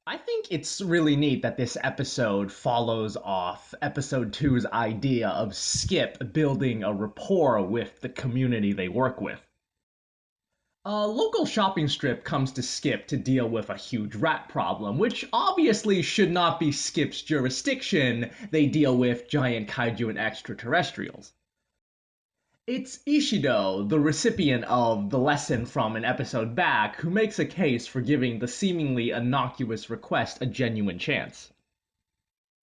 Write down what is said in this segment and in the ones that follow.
I think it's really neat that this episode follows off episode two's idea of Skip building a rapport with the community they work with. A local shopping strip comes to Skip to deal with a huge rat problem, which obviously should not be Skip's jurisdiction. They deal with giant kaiju and extraterrestrials. It's Ishido, the recipient of the lesson from an episode back, who makes a case for giving the seemingly innocuous request a genuine chance.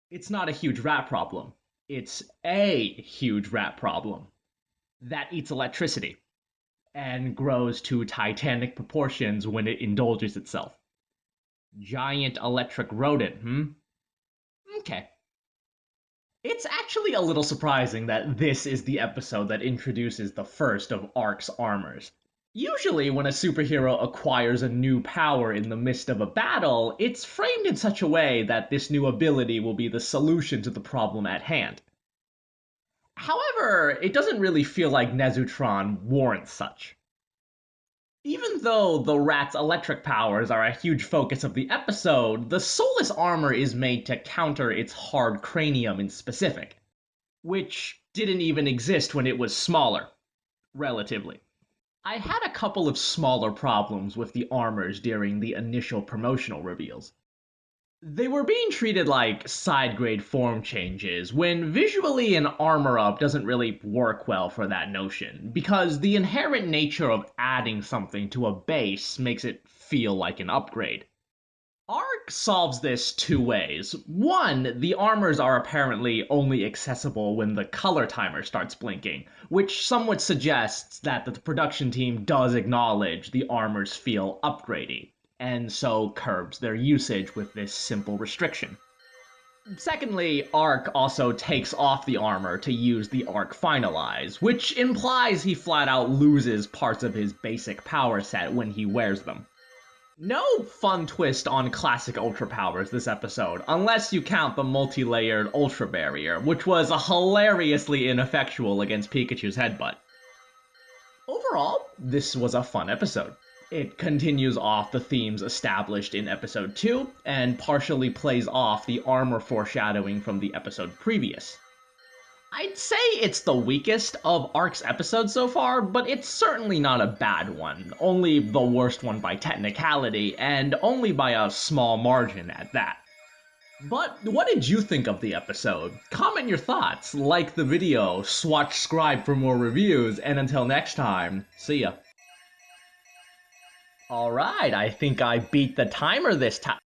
It's not a huge rat problem. It's a huge rat problem that eats electricity and grows to titanic proportions when it indulges itself. Giant electric rodent, hmm? Okay. It's actually a little surprising that this is the episode that introduces the first of Ark's armors. Usually, when a superhero acquires a new power in the midst of a battle, it's framed in such a way that this new ability will be the solution to the problem at hand. However, it doesn't really feel like Nezutron warrants such. Even though the rat's electric powers are a huge focus of the episode, the soulless armor is made to counter its hard cranium in specific, which didn't even exist when it was smaller, relatively. I had a couple of smaller problems with the armors during the initial promotional reveals. They were being treated like side grade form changes, when visually an armor up doesn't really work well for that notion, because the inherent nature of adding something to a base makes it feel like an upgrade. Arc solves this two ways. One, the armors are apparently only accessible when the color timer starts blinking, which somewhat suggests that the production team does acknowledge the armors feel upgradey, and so curbs their usage with this simple restriction. Secondly, Arc also takes off the armor to use the Arc Finalize, which implies he flat out loses parts of his basic power set when he wears them. No fun twist on classic Ultra powers this episode, unless you count the multi-layered Ultra Barrier, which was hilariously ineffectual against Pikachu's headbutt. Overall, this was a fun episode. It continues off the themes established in episode 2, and partially plays off the armor foreshadowing from the episode previous. I'd say it's the weakest of Ark's episodes so far, but it's certainly not a bad one. Only the worst one by technicality, and only by a small margin at that. But what did you think of the episode? Comment your thoughts, like the video, subscribe for more reviews, and until next time, see ya. Alright, I think I beat the timer this time.